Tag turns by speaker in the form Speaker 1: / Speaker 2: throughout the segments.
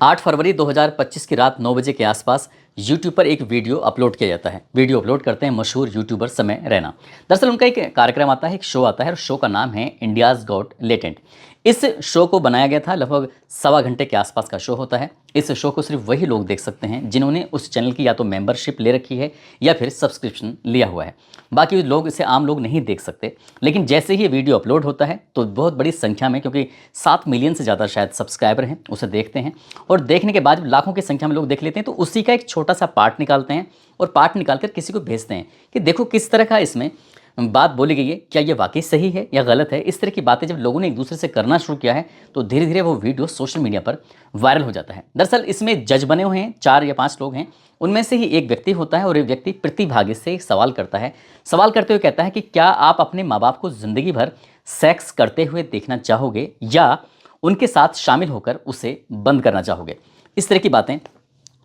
Speaker 1: 8 फरवरी 2025 की रात 9 बजे के आसपास यूट्यूब पर एक वीडियो अपलोड किया जाता है। वीडियो अपलोड करते हैं मशहूर यूट्यूबर समय रैना। दरअसल उनका एक कार्यक्रम आता है, एक शो आता है और शो का नाम है इंडियाज़ गॉट लेटेंट। इस शो को बनाया गया था, लगभग सवा घंटे के आसपास का शो होता है। इस शो को सिर्फ वही लोग देख सकते हैं जिन्होंने उस चैनल की या तो मेंबरशिप ले रखी है या फिर सब्सक्रिप्शन लिया हुआ है। बाकी लोग इसे आम लोग नहीं देख सकते। लेकिन जैसे ही ये वीडियो अपलोड होता है तो बहुत बड़ी संख्या में, क्योंकि 7 मिलियन से ज़्यादा शायद सब्सक्राइबर हैं, उसे देखते हैं और देखने के बाद लाखों की संख्या में लोग देख लेते हैं। तो उसी का एक छोटा सा पार्ट निकालते हैं और पार्ट निकाल कर किसी को भेजते हैं कि देखो किस तरह का इसमें बात बोली गई है, क्या ये वाकई सही है या गलत है। इस तरह की बातें जब लोगों ने एक दूसरे से करना शुरू किया है तो धीरे धीरे वो वीडियो सोशल मीडिया पर वायरल हो जाता है। दरअसल इसमें जज बने हुए हैं, 4 या 5 लोग हैं। उनमें से ही एक व्यक्ति होता है और एक व्यक्ति प्रतिभागी से एक सवाल करता है। सवाल करते हुए कहता है कि क्या आप अपने माँ बाप को ज़िंदगी भर सेक्स करते हुए देखना चाहोगे या उनके साथ शामिल होकर उसे बंद करना चाहोगे। इस तरह की बातें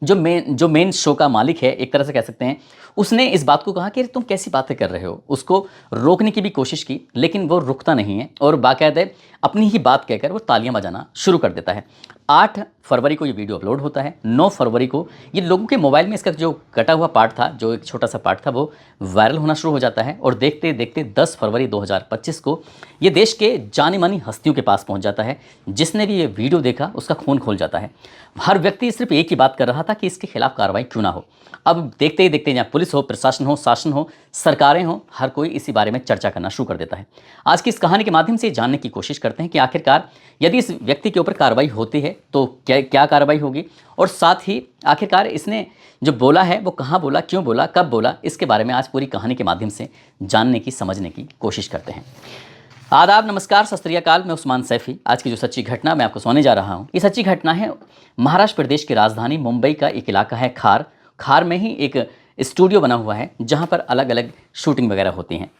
Speaker 1: जो मेन शो का मालिक है, एक तरह से कह सकते हैं, उसने इस बात को कहा कि तुम कैसी बातें कर रहे हो। उसको रोकने की भी कोशिश की लेकिन वो रुकता नहीं है और बाकायदे अपनी ही बात कहकर वो तालियां बजाना शुरू कर देता है। 8 फरवरी को ये वीडियो अपलोड होता है। 9 फरवरी को ये लोगों के मोबाइल में इसका जो कटा हुआ पार्ट था, जो एक छोटा सा पार्ट था, वो वायरल होना शुरू हो जाता है और देखते देखते 10 फरवरी 2025 को ये देश के जानी मानी हस्तियों के पास पहुंच जाता है। जिसने भी ये वीडियो देखा उसका खून खोल जाता है। हर व्यक्ति सिर्फ एक ही बात कर रहा था कि इसके खिलाफ कार्रवाई क्यों ना हो। अब देखते ही देखते, जहाँ पुलिस हो, प्रशासन हो, शासन हो, सरकारें हो, हर कोई इसी बारे में चर्चा करना शुरू कर देता है। आज की इस कहानी के माध्यम से जानने की कोशिश करते हैं कि आखिरकार यदि इस व्यक्ति के ऊपर कार्रवाई होती है तो क्या क्या कार्रवाई होगी, और साथ ही आखिरकार इसने जो बोला है वो कहाँ बोला, क्यों बोला, कब बोला, इसके बारे में आज पूरी कहानी के माध्यम से जानने की, समझने की कोशिश करते हैं। आदाब, नमस्कार, सत श्री अकाल। मैं उस्मान सैफी। आज की जो सच्ची घटना मैं आपको सुनाने जा रहा हूँ, ये सच्ची घटना है महाराष्ट्र प्रदेश की राजधानी मुंबई का एक इलाका है खार। खार में ही एक स्टूडियो बना हुआ है जहाँ पर अलग अलग शूटिंग वगैरह होती हैं।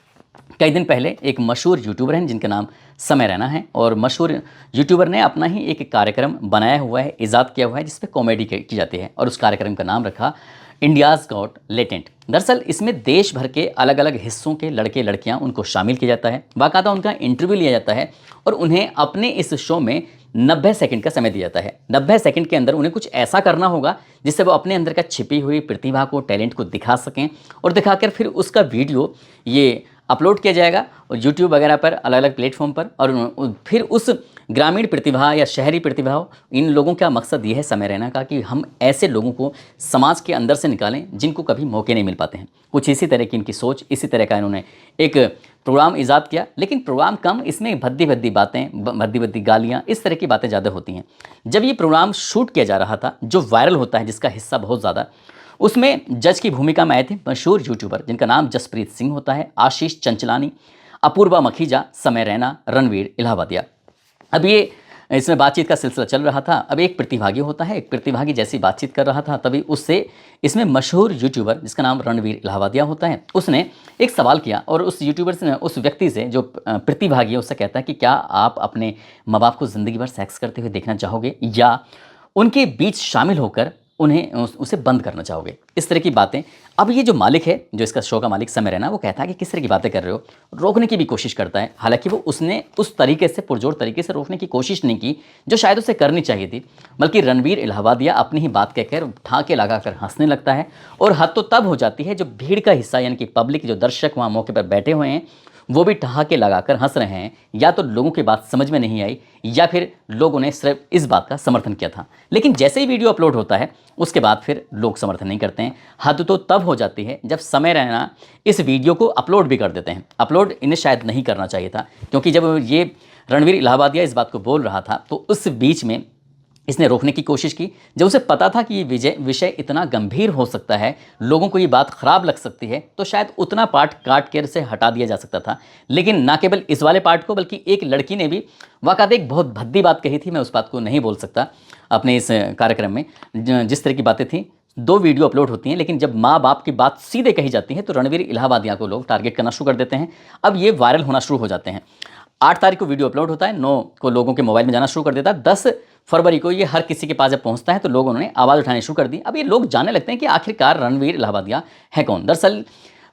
Speaker 1: कई दिन पहले एक मशहूर यूट्यूबर हैं जिनका नाम समय रैना है, और मशहूर यूट्यूबर ने अपना ही एक कार्यक्रम बनाया हुआ है, ईजाद किया हुआ है, जिस पे कॉमेडी की जाती है, और उस कार्यक्रम का नाम रखा इंडियाज़ गॉट लेटेंट। दरअसल इसमें देश भर के अलग अलग हिस्सों के लड़के लड़कियां उनको शामिल किया जाता है, बाकायदा उनका इंटरव्यू लिया जाता है और उन्हें अपने इस शो में 90 सेकंड का समय दिया जाता है। 90 सेकंड के अंदर उन्हें कुछ ऐसा करना होगा जिससे वो अपने अंदर का छिपी हुई प्रतिभा को, टैलेंट को दिखा सकें, और दिखाकर फिर उसका वीडियो ये अपलोड किया जाएगा और यूट्यूब वगैरह पर, अलग अलग प्लेटफॉर्म पर। और फिर उस ग्रामीण प्रतिभा या शहरी प्रतिभा, इन लोगों का मकसद ये है समय रैना का कि हम ऐसे लोगों को समाज के अंदर से निकालें जिनको कभी मौके नहीं मिल पाते हैं। कुछ इसी तरह की इनकी सोच, इसी तरह का इन्होंने एक प्रोग्राम ईजाद किया। लेकिन प्रोग्राम कम, इसमें भद्दी भद्दी बातें, भद्दी भद्दी गालियाँ, इस तरह की बातें ज़्यादा होती हैं। जब ये प्रोग्राम शूट किया जा रहा था, जो वायरल होता है, जिसका हिस्सा बहुत ज़्यादा, उसमें जज की भूमिका में आए थे मशहूर यूट्यूबर जिनका नाम जसप्रीत सिंह होता है, आशीष चंचलानी, अपूर्वा मखीजा, समय रैना, रणवीर इलाहाबादिया। अब ये इसमें बातचीत का सिलसिला चल रहा था। अब एक प्रतिभागी होता है, एक प्रतिभागी जैसी बातचीत कर रहा था, तभी उससे इसमें मशहूर यूट्यूबर जिसका नाम रणवीर इलाहाबादिया होता है, उसने एक सवाल किया और उस यूट्यूबर से, उस व्यक्ति से, जो प्रतिभागी है, उससे कहता है कि क्या आप अपने माँ बाप को ज़िंदगी भर सेक्स करते हुए देखना चाहोगे या उनके बीच शामिल होकर उन्हें उसे बंद करना चाहोगे। इस तरह की बातें। अब ये जो मालिक है, जो इसका शो का मालिक समय रैना, वो कहता है कि किस तरह की बातें कर रहे हो, रोकने की भी कोशिश करता है। हालांकि वो उसने उस तरीके से, पुरजोर तरीके से रोकने की कोशिश नहीं की जो शायद उसे करनी चाहिए थी, बल्कि रणवीर इलाहाबादिया अपनी ही बात कहकर ठाके लगाकर हंसने लगता है। और हद तो तब हो जाती है जो भीड़ का हिस्सा, यानी कि पब्लिक, जो दर्शक वहाँ मौके पर बैठे हुए हैं, वो भी ठहाके लगाकर हंस रहे हैं। या तो लोगों की बात समझ में नहीं आई या फिर लोगों ने सिर्फ इस बात का समर्थन किया था। लेकिन जैसे ही वीडियो अपलोड होता है उसके बाद फिर लोग समर्थन नहीं करते हैं। हद तो तब हो जाती है जब समय रैना इस वीडियो को अपलोड भी कर देते हैं। अपलोड इन्हें शायद नहीं करना चाहिए था, क्योंकि जब ये रणवीर इलाहाबादिया इस बात को बोल रहा था तो उस बीच में इसने रोकने की कोशिश की। जब उसे पता था कि ये विषय इतना गंभीर हो सकता है, लोगों को ये बात ख़राब लग सकती है, तो शायद उतना पार्ट काट कर इसे हटा दिया जा सकता था। लेकिन ना केवल इस वाले पार्ट को, बल्कि एक लड़की ने भी वाकई एक बहुत भद्दी बात कही थी। मैं उस बात को नहीं बोल सकता अपने इस कार्यक्रम में। जिस तरह की बातें थी, 2 वीडियो अपलोड होती हैं, लेकिन जब माँ बाप की बात सीधे कही जाती है तो रणवीर इलाहाबादिया को लोग टारगेट करना शुरू कर देते हैं। अब ये वायरल होना शुरू हो जाते हैं। 8 तारीख को वीडियो अपलोड होता है, 9 को लोगों के मोबाइल में जाना शुरू कर देता है। 10 फरवरी को ये हर किसी के पास जब पहुंचता है तो लोगों ने आवाज़ उठानी शुरू कर दी। अब ये लोग जानने लगते हैं कि आखिरकार रणवीर इलाहाबादिया है कौन। दरअसल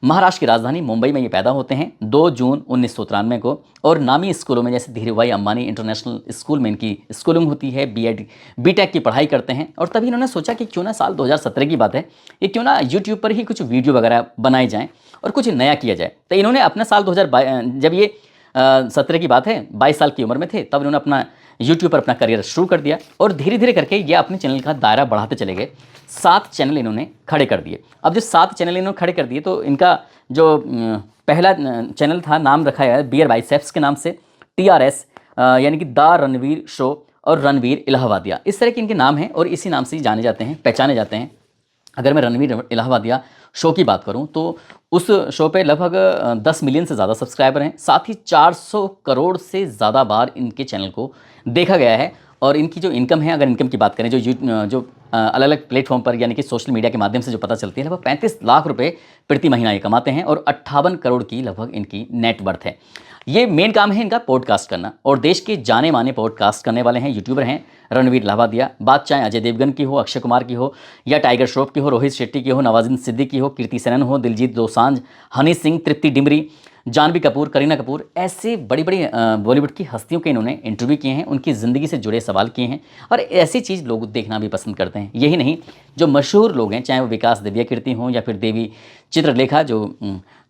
Speaker 1: महाराष्ट्र की राजधानी मुंबई में ये पैदा होते हैं 2 जून 1993 को, और नामी स्कूलों में जैसे धीरूभाई अंबानी इंटरनेशनल स्कूल में इनकी स्कूलिंग होती है, बीएड बीटेक की पढ़ाई करते हैं। और तभी इन्होंने सोचा कि क्यों ना, साल 2017 की बात है, ये क्यों ना यूट्यूब पर ही कुछ वीडियो वगैरह बनाए जाएँ और कुछ नया किया जाए। तो इन्होंने अपना साल 2022, जब ये 17 की बात है, 22 साल की उम्र में थे, तब इन्होंने अपना यूट्यूब पर अपना करियर शुरू कर दिया और धीरे धीरे करके ये अपने चैनल का दायरा बढ़ाते चले गए। 7 चैनल इन्होंने खड़े कर दिए। अब जो 7 चैनल इन्होंने खड़े कर दिए, तो इनका जो पहला चैनल था, नाम रखा है बियर बाइसेप्स के नाम से, TRS यानी कि द रणवीर शो और रणवीर इलाहाबादिया, इस तरह के इनके नाम हैं और इसी नाम से जाने जाते हैं, पहचाने जाते हैं। अगर मैं रणवीर इलाहाबादिया शो की बात करूं तो उस शो पे लगभग 10 मिलियन से ज़्यादा सब्सक्राइबर हैं। साथ ही 400 करोड़ से ज़्यादा बार इनके चैनल को देखा गया है। और इनकी जो इनकम है, अगर इनकम की बात करें, जो अलग अलग प्लेटफॉर्म पर यानी कि सोशल मीडिया के माध्यम से जो पता चलती है, लगभग 35 लाख रुपए प्रति महीना ये कमाते हैं और 58 करोड़ की लगभग इनकी नेट वर्थ है। ये मेन काम है इनका पॉडकास्ट करना, और देश के जाने माने पॉडकास्ट करने वाले हैं, यूट्यूबर हैं रणवीर इलाहाबादिया। बात चाहे अजय देवगन की हो, अक्षय कुमार की हो, या टाइगर श्रॉफ की हो, रोहित शेट्टी की हो, नवाजुद्दीन सिद्दीकी की हो, कीर्ति सेनन हो, दिलजीत दोसांझ, हनी सिंह, तृप्ति डिमरी, जानवी कपूर, करीना कपूर, ऐसे बड़ी बड़ी बॉलीवुड की हस्तियों के इन्होंने इंटरव्यू किए हैं, उनकी ज़िंदगी से जुड़े सवाल किए हैं, और ऐसी चीज़ लोग देखना भी पसंद करते हैं। यही नहीं, जो मशहूर लोग हैं, चाहे वो विकास दिव्या कीर्ति हों या फिर देवी चित्रलेखा, जो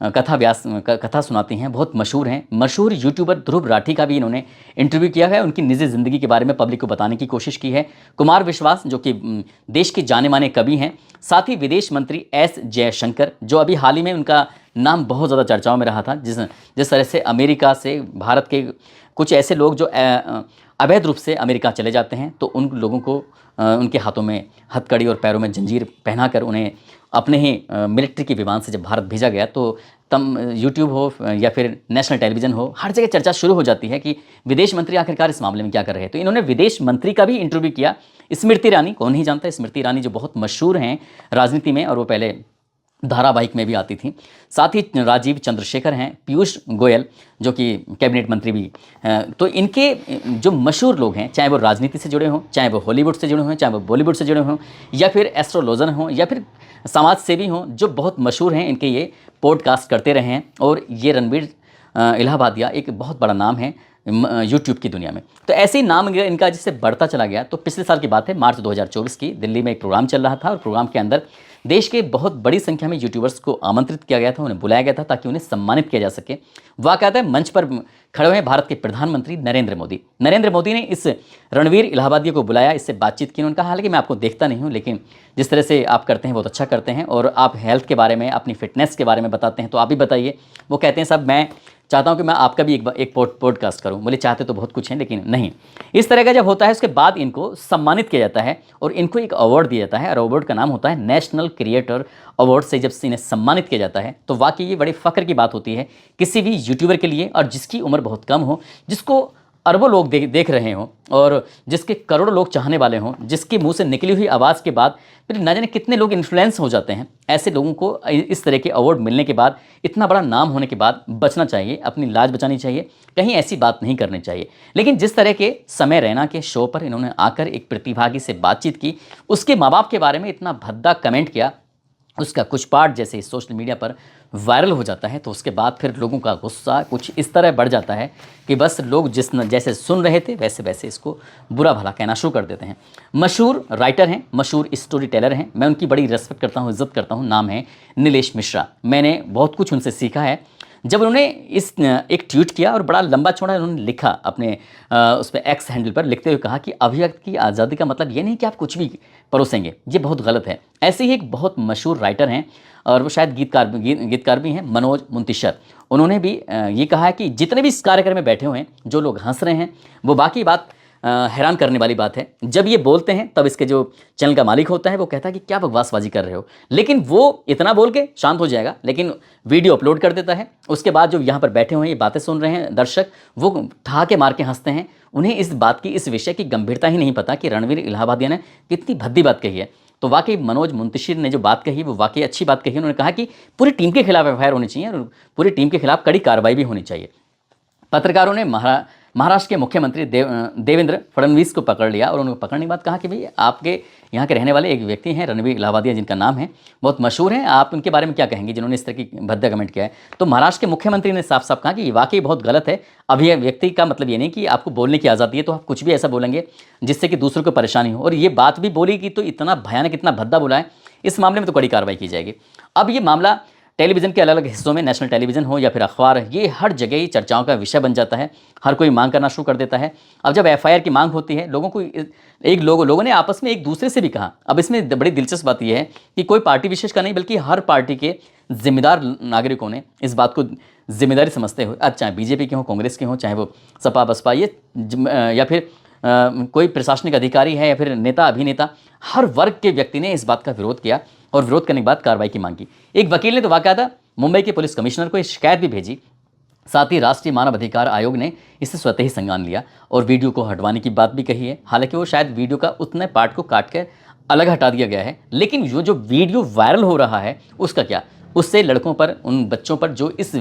Speaker 1: कथा सुनाती हैं, बहुत मशहूर हैं। मशहूर यूट्यूबर ध्रुव राठी का भी इन्होंने इंटरव्यू किया है, उनकी निजी ज़िंदगी के बारे में पब्लिक को बताने की कोशिश की है। कुमार विश्वास, जो कि देश के जाने माने कवि हैं। साथ ही विदेश मंत्री S जयशंकर, जो अभी हाल ही में उनका नाम बहुत ज़्यादा चर्चाओं में रहा था, जिस तरह से अमेरिका से भारत के कुछ ऐसे लोग जो अवैध रूप से अमेरिका चले जाते हैं, तो उन लोगों को उनके हाथों में हथकड़ी और पैरों में जंजीर पहनाकर उन्हें अपने ही मिलिट्री के विमान से जब भारत भेजा गया, तो तब यूट्यूब हो या फिर नेशनल टेलीविज़न हो, हर जगह चर्चा शुरू हो जाती है कि विदेश मंत्री आखिरकार इस मामले में क्या कर रहे हैं। तो इन्होंने विदेश मंत्री का भी इंटरव्यू किया, स्मृति ईरानी, कौन नहीं जानता स्मृति ईरानी, जो बहुत मशहूर हैं राजनीति में, और वो पहले धारावाहिक में भी आती थी। साथ ही राजीव चंद्रशेखर हैं, पीयूष गोयल, जो कि कैबिनेट मंत्री भी हैं। तो इनके जो मशहूर लोग हैं, चाहे वो राजनीति से जुड़े हों, चाहे वो हॉलीवुड से जुड़े हों, चाहे वो बॉलीवुड से जुड़े हों, या फिर एस्ट्रोलॉजर हों, या फिर समाज सेवी हों, जो बहुत मशहूर हैं, इनके ये पॉडकास्ट करते रहे हैं। और ये रणवीर इलाहाबादिया एक बहुत बड़ा नाम है यूट्यूब की दुनिया में। तो ऐसे ही नाम इनका जिससे बढ़ता चला गया, तो पिछले साल की बात है, मार्च 2024 की, दिल्ली में एक प्रोग्राम चल रहा था, और प्रोग्राम के अंदर देश के बहुत बड़ी संख्या में यूट्यूबर्स को आमंत्रित किया गया था, उन्हें बुलाया गया था ताकि उन्हें सम्मानित किया जा सके। वाक़ात मंच पर खड़े हुए भारत के प्रधानमंत्री नरेंद्र मोदी ने इस रणवीर इलाहाबादिया को बुलाया, इससे बातचीत की। उन्होंने कहा, हालांकि मैं आपको देखता नहीं हूं, लेकिन जिस तरह से आप करते हैं बहुत अच्छा करते हैं, और आप हेल्थ के बारे में, अपनी फिटनेस के बारे में बताते हैं, तो आप भी बताइए। वो कहते हैं, साहब मैं चाहता हूं कि मैं आपका भी एक पॉडकास्ट करूं। बोले, चाहते तो बहुत कुछ हैं, लेकिन नहीं। इस तरह का जब होता है, उसके बाद इनको सम्मानित किया जाता है और इनको एक अवार्ड दिया जाता है, और अवार्ड का नाम होता है नेशनल क्रिएटर अवार्ड। से जब इन्हें सम्मानित किया जाता है, तो वाकई ये बड़े फ़ख्र की बात होती है किसी भी यूट्यूबर के लिए, और जिसकी उम्र बहुत कम हो, जिसको अरबों लोग देख रहे हों, और जिसके करोड़ों लोग चाहने वाले हों, जिसके मुंह से निकली हुई आवाज़ के बाद फिर न जाने कितने लोग इन्फ्लुएंस हो जाते हैं। ऐसे लोगों को इस तरह के अवार्ड मिलने के बाद, इतना बड़ा नाम होने के बाद बचना चाहिए, अपनी लाज बचानी चाहिए, कहीं ऐसी बात नहीं करनी चाहिए। लेकिन जिस तरह के समय रैना के शो पर इन्होंने आकर एक प्रतिभागी से बातचीत की, उसके माँ बाप के बारे में इतना भद्दा कमेंट किया, उसका कुछ पार्ट जैसे सोशल मीडिया पर वायरल हो जाता है, तो उसके बाद फिर लोगों का गुस्सा कुछ इस तरह बढ़ जाता है कि बस लोग जैसे सुन रहे थे, वैसे वैसे इसको बुरा भला कहना शुरू कर देते हैं। मशहूर राइटर हैं, मशहूर स्टोरी टेलर हैं, मैं उनकी बड़ी रिस्पेक्ट करता हूँ, इज़्ज़त करता हूँ। नाम है नीलेश मिश्रा। मैंने बहुत कुछ उनसे सीखा है। जब उन्होंने एक ट्वीट किया और बड़ा लंबा चौड़ा उन्होंने लिखा अपने उस पर एक्स हैंडल पर, लिखते हुए कहा कि अभिव्यक्ति की आज़ादी का मतलब ये नहीं कि आप कुछ भी परोसेंगे, ये बहुत गलत है। ऐसे ही एक बहुत मशहूर राइटर हैं, और वो शायद गीतकार भी हैं, मनोज मुंतशिर। उन्होंने भी ये कहा है कि जितने भी इस कार्यक्रम में बैठे हुए हैं, जो लोग हंस रहे हैं, वो बाकी बात हैरान करने वाली बात है। जब ये बोलते हैं, तब इसके जो चैनल का मालिक होता है वो कहता है कि क्या बकवासबाजी कर रहे हो, लेकिन वो इतना बोल के शांत हो जाएगा, लेकिन वीडियो अपलोड कर देता है। उसके बाद जो यहाँ पर बैठे हुए हैं, ये बातें सुन रहे हैं दर्शक, वो ठहाके मार के हंसते हैं। उन्हें इस बात की, इस विषय की गंभीरता ही नहीं पता कि रणवीर इलाहाबादिया ने कितनी भद्दी बात कही है। तो वाकई मनोज मुंतशिर ने जो बात कही, वो वाकई अच्छी बात कही। उन्होंने कहा कि पूरी टीम के खिलाफ एफआईआर होनी चाहिए, और पूरी टीम के खिलाफ कड़ी कार्रवाई भी होनी चाहिए। पत्रकारों ने महाराष्ट्र के मुख्यमंत्री देवेंद्र फडणवीस को पकड़ लिया और उनको पकड़ने के बाद कहा कि भाई आपके यहाँ के रहने वाले एक व्यक्ति हैं रणवीर इलाहाबादिया, जिनका नाम है, बहुत मशहूर है, आप उनके बारे में क्या कहेंगे जिन्होंने इस तरह की भद्दा कमेंट किया है। तो महाराष्ट्र के मुख्यमंत्री ने साफ साफ कहा कि ये वाकई बहुत गलत है। अब यह व्यक्ति का मतलब ये नहीं कि आपको बोलने की आज़ादी है तो आप कुछ भी ऐसा बोलेंगे जिससे कि दूसरों को परेशानी हो, और ये बात भी बोली कि तो इतना भयानक, इतना भद्दा बोला है, इस मामले में तो कड़ी कार्रवाई की जाएगी। अब ये मामला टेलीविज़न के अलग अलग हिस्सों में, नेशनल टेलीविज़न हो या फिर अखबार, ये हर जगह ही चर्चाओं का विषय बन जाता है। हर कोई मांग करना शुरू कर देता है। अब जब एफआईआर की मांग होती है, लोगों ने आपस में एक दूसरे से भी कहा। अब इसमें बड़ी दिलचस्प बात यह है कि कोई पार्टी विशेष का नहीं, बल्कि हर पार्टी के जिम्मेदार नागरिकों ने इस बात को जिम्मेदारी समझते हुए, अब चाहे बीजेपी के हों, कांग्रेस के हों, चाहे वो सपा बसपा, ये या फिर कोई प्रशासनिक अधिकारी है या फिर नेता अभिनेता, हर वर्ग के व्यक्ति ने इस बात का विरोध किया और विरोध करने के बाद कार्रवाई की मांग की। एक वकील ने तो बाकायदा मुंबई के पुलिस कमिश्नर को शिकायत भी भेजी। साथ ही राष्ट्रीय मानव अधिकार आयोग ने इसे स्वतः ही संज्ञान लिया और वीडियो को हटवाने की बात भी कही है। हालांकि वो शायद वीडियो का उतने पार्ट को काट कर अलग हटा दिया गया है, लेकिन जो वीडियो वायरल हो रहा है उसका क्या, उससे लड़कों पर, उन बच्चों पर जो इस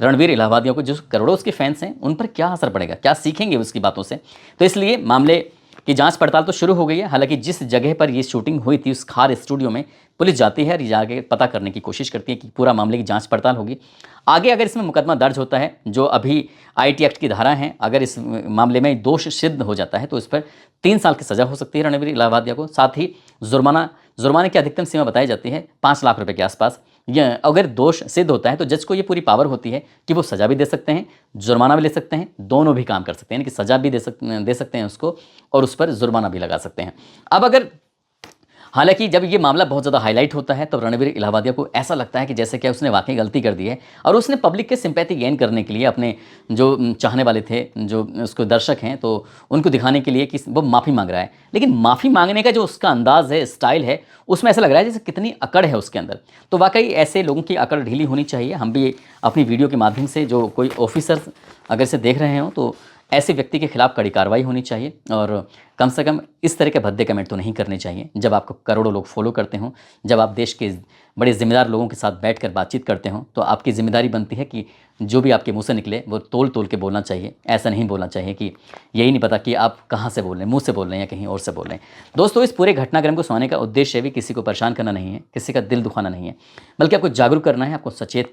Speaker 1: रणवीर इलाहाबादियों को, जो करोड़ों उसके फैंस हैं, उन पर क्या असर पड़ेगा, क्या सीखेंगे उसकी बातों से। तो इसलिए मामले की जांच पड़ताल तो शुरू हो गई है। हालांकि जिस जगह पर ये शूटिंग हुई थी, उस खार स्टूडियो में पुलिस जाती है और जाके पता करने की कोशिश करती है कि पूरा मामले की जांच पड़ताल होगी। आगे अगर इसमें मुकदमा दर्ज होता है, जो अभी आईटी एक्ट की धारा हैं, अगर इस मामले में दोष सिद्ध हो जाता है तो इस पर 3 साल की सज़ा हो सकती है रणवीर इलाहाबादिया को। साथ ही जुर्माने की अधिकतम सीमा बताई जाती है 5 लाख रुपए के आसपास। या अगर दोष सिद्ध होता है तो जज को ये पूरी पावर होती है कि वो सज़ा भी दे सकते हैं, जुर्माना भी ले सकते हैं, दोनों भी काम कर सकते हैं, यानी कि सज़ा भी दे सकते हैं उसको और उस पर जुर्माना भी लगा सकते हैं। अब अगर हालांकि जब ये मामला बहुत ज़्यादा हाईलाइट होता है तब रणवीर इलाहाबादिया को ऐसा लगता है कि जैसे कि उसने वाकई गलती कर दी है और उसने पब्लिक के सिंपैथी गेन करने के लिए, अपने जो चाहने वाले थे, जो उसको दर्शक हैं, तो उनको दिखाने के लिए कि वो माफ़ी मांग रहा है। लेकिन माफ़ी मांगने का जो उसका अंदाज़ है, स्टाइल है, उसमें ऐसा लग रहा है जैसे कितनी अकड़ है उसके अंदर। तो वाकई ऐसे लोगों की अकड़ ढीली होनी चाहिए। हम भी अपनी वीडियो के माध्यम से, जो कोई ऑफिसर अगर इसे देख रहे हो तो ऐसे व्यक्ति के खिलाफ कड़ी कार्रवाई होनी चाहिए और कम से कम इस तरह के भद्दे कमेंट तो नहीं करने चाहिए। जब आपको करोड़ों लोग फॉलो करते हों, जब आप देश के बड़े ज़िम्मेदार लोगों के साथ बैठकर बातचीत करते हों, तो आपकी ज़िम्मेदारी बनती है कि जो भी आपके मुंह से निकले वो तोल तोल के बोलना चाहिए। ऐसा नहीं बोलना चाहिए कि यही नहीं पता कि आप कहाँ से बोल रहे हैं, मुँह से बोल रहे हैं या कहीं और से बोल रहे हैं। दोस्तों, इस पूरे घटनाक्रम को सुनाने का उद्देश्य भी किसी को परेशान करना नहीं है, किसी का दिल दुखाना नहीं है, बल्कि आपको जागरूक करना है, आपको सचेत